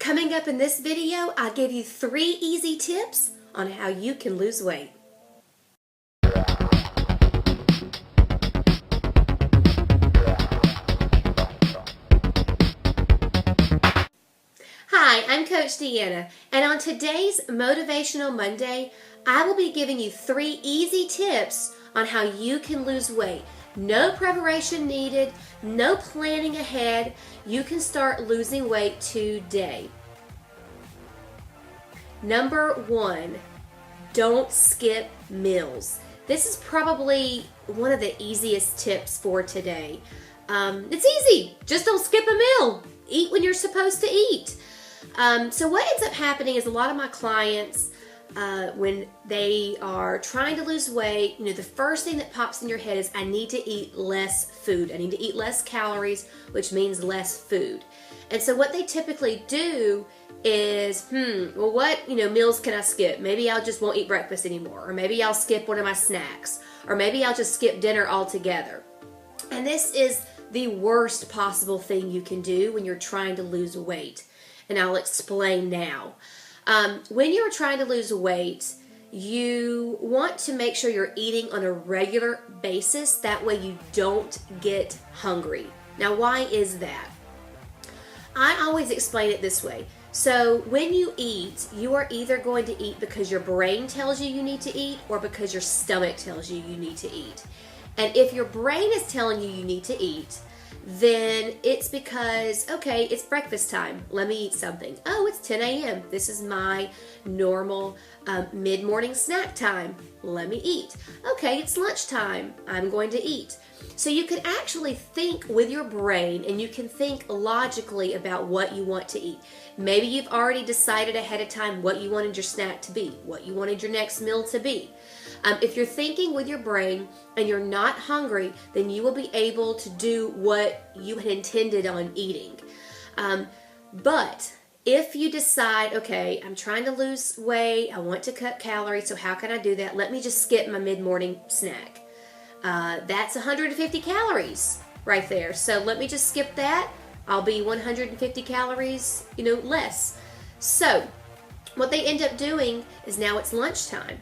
Coming up in this video, I'll give you 3 easy tips on how you can lose weight. Hi, I'm Coach Deanna, and on today's Motivational Monday, I will be giving you 3 easy tips on how you can lose weight. No preparation needed, no planning ahead. You can start losing weight today. Number 1, don't skip meals. This is probably one of the easiest tips for today. It's easy. Just don't skip a meal. Eat when you're supposed to eat. So what ends up happening is a lot of my clients, when they are trying to lose weight, the first thing that pops in your head is, I need to eat less food. I need to eat less calories, which means less food. And so what they typically do is, well, what, meals can I skip? Maybe I just won't eat breakfast anymore, or maybe I'll skip one of my snacks, or maybe I'll just skip dinner altogether. And this is the worst possible thing you can do when you're trying to lose weight. And I'll explain now. When you're trying to lose weight, you want to make sure you're eating on a regular basis. That way you don't get hungry. Now, why is that? I always explain it this way. So when you eat, you are either going to eat because your brain tells you need to eat, or because your stomach tells you need to eat. And if your brain is telling you need to eat, then it's because, okay, it's breakfast time. Let me eat something. Oh, it's 10 a.m. This is my normal mid-morning snack time. Let me eat. Okay, it's lunchtime. I'm going to eat. So you can actually think with your brain, and you can think logically about what you want to eat. Maybe you've already decided ahead of time what you wanted your snack to be, what you wanted your next meal to be. If you're thinking with your brain and you're not hungry, then you will be able to do what you had intended on eating. But if you decide, okay, I'm trying to lose weight, I want to cut calories, so how can I do that? Let me just skip my mid-morning snack. That's 150 calories right there. So let me just skip that. I'll be 150 calories, less. So what they end up doing is, now it's lunchtime.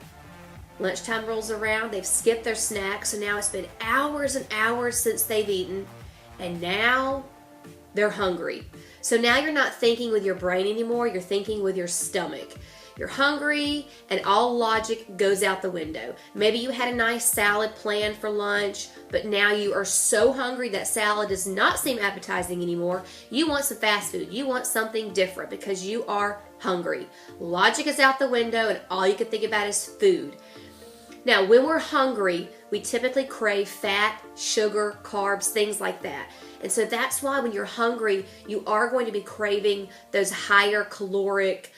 Lunchtime rolls around, they've skipped their snack, so now it's been hours and hours since they've eaten, and now they're hungry. So now you're not thinking with your brain anymore, you're thinking with your stomach. You're hungry, and all logic goes out the window. Maybe you had a nice salad planned for lunch, but now you are so hungry that salad does not seem appetizing anymore. You want some fast food. You want something different because you are hungry. Logic is out the window, and all you can think about is food. Now, when we're hungry, we typically crave fat, sugar, carbs, things like that. And so that's why when you're hungry, you are going to be craving those higher caloric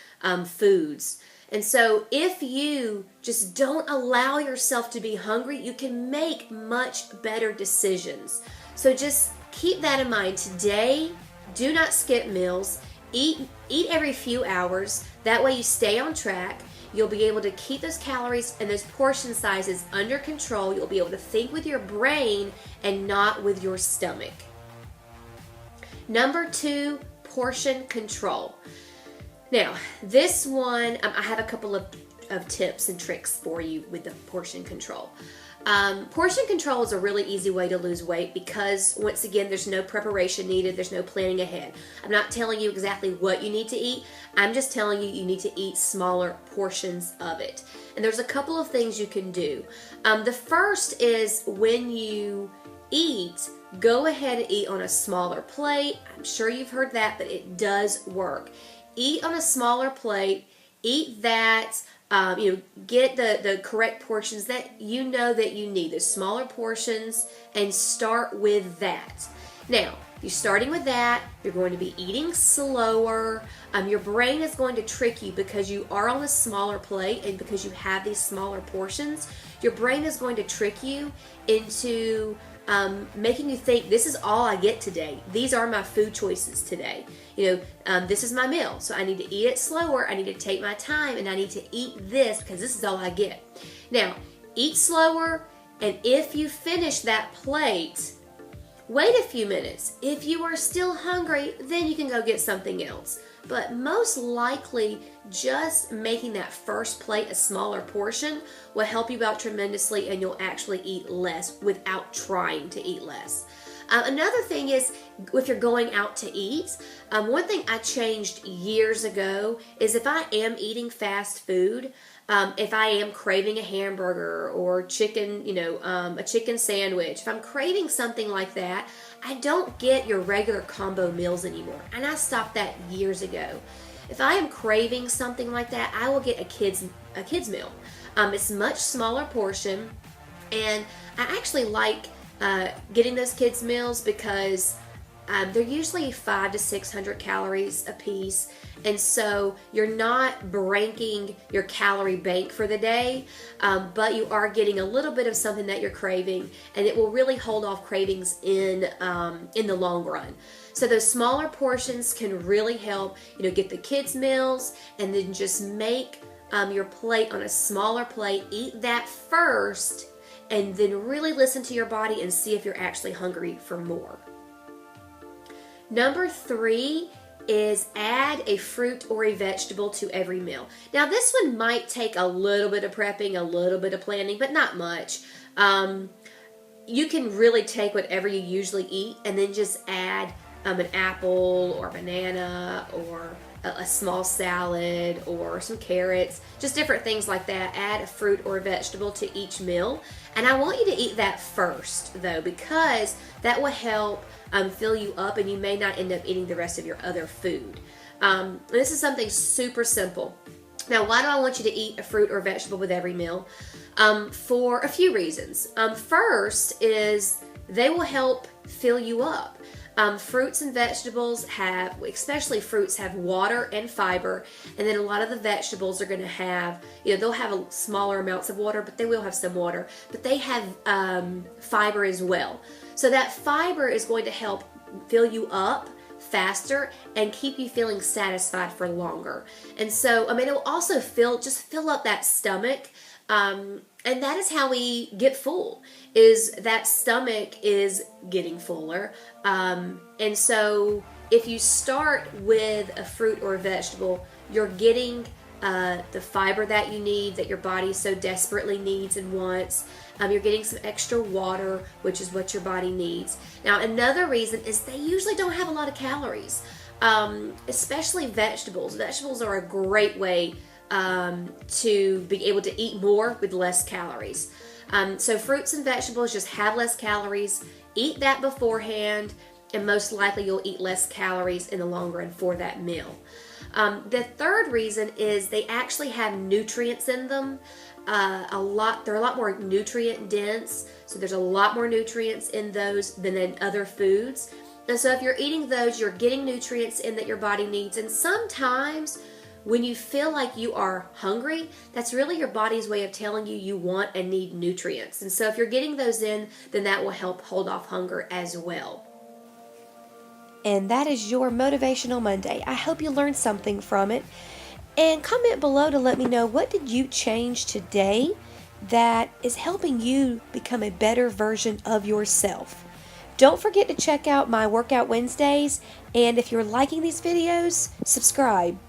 foods. And so if you just don't allow yourself to be hungry, you can make much better decisions. So just keep that in mind. Today, do not skip meals. Eat every few hours. That way you stay on track. You'll be able to keep those calories and those portion sizes under control. You'll be able to think with your brain and not with your stomach. Number 2, portion control. Now, this one, I have a couple of tips and tricks for you with the portion control. Portion control is a really easy way to lose weight because, once again, there's no preparation needed, there's no planning ahead. I'm not telling you exactly what you need to eat, I'm just telling you need to eat smaller portions of it. And there's a couple of things you can do. The first is, when you eat, go ahead and eat on a smaller plate. I'm sure you've heard that, but it does work. Eat on a smaller plate, eat that. Get the correct portions that you know that you need, the smaller portions, and start with that. Now, if you're starting with that, you're going to be eating slower. Your brain is going to trick you because you are on a smaller plate, and because you have these smaller portions, your brain is going to trick you into making you think, this is all I get today. These are my food choices today. This is my meal, so I need to eat it slower. I need to take my time, and I need to eat this because this is all I get. Now, eat slower, and if you finish that plate, Wait a few minutes. If you are still hungry, then you can go get something else. But most likely, just making that first plate a smaller portion will help you out tremendously, and you'll actually eat less without trying to eat less. Another thing is, if you're going out to eat, one thing I changed years ago is if I am eating fast food, if I am craving a hamburger or chicken, a chicken sandwich, if I'm craving something like that, I don't get your regular combo meals anymore. And I stopped that years ago. If I am craving something like that, I will get a kid's meal. It's a much smaller portion, and I actually like getting those kids meals because they're usually 500 to 600 calories a piece, and so you're not breaking your calorie bank for the day, but you are getting a little bit of something that you're craving, and it will really hold off cravings in the long run. So those smaller portions can really help, get the kids meals, and then just make your plate on a smaller plate. Eat that first, and then really listen to your body and see if you're actually hungry for more. Number 3 is add a fruit or a vegetable to every meal. Now this one might take a little bit of prepping, a little bit of planning, but not much. You can really take whatever you usually eat and then just add an apple or a banana or a small salad or some carrots, just different things like that. Add a fruit or a vegetable to each meal. And I want you to eat that first, though, because that will help fill you up, and you may not end up eating the rest of your other food. This is something super simple. Now, why do I want you to eat a fruit or vegetable with every meal? For a few reasons. First is they will help fill you up. Fruits and vegetables especially fruits have water and fiber, and then a lot of the vegetables are going to have, they'll have smaller amounts of water, but they will have some water, but they have fiber as well. So that fiber is going to help fill you up faster and keep you feeling satisfied for longer. And so, it will also fill up that stomach. And that is how we get full, is that stomach is getting fuller. And so if you start with a fruit or a vegetable, you're getting the fiber that you need, that your body so desperately needs and wants. You're getting some extra water, which is what your body needs. Now, another reason is they usually don't have a lot of calories, especially vegetables. Vegetables are a great way to be able to eat more with less calories. So fruits and vegetables just have less calories. Eat that beforehand, and most likely you'll eat less calories in the long run for that meal. The third reason is they actually have nutrients in them. They're a lot more nutrient dense, so there's a lot more nutrients in those than in other foods. And so if you're eating those, you're getting nutrients in that your body needs. And sometimes when you feel like you are hungry, that's really your body's way of telling you you want and need nutrients. And so if you're getting those in, then that will help hold off hunger as well. And that is your Motivational Monday. I hope you learned something from it. And comment below to let me know, what did you change today that is helping you become a better version of yourself? Don't forget to check out my Workout Wednesdays. And if you're liking these videos, subscribe.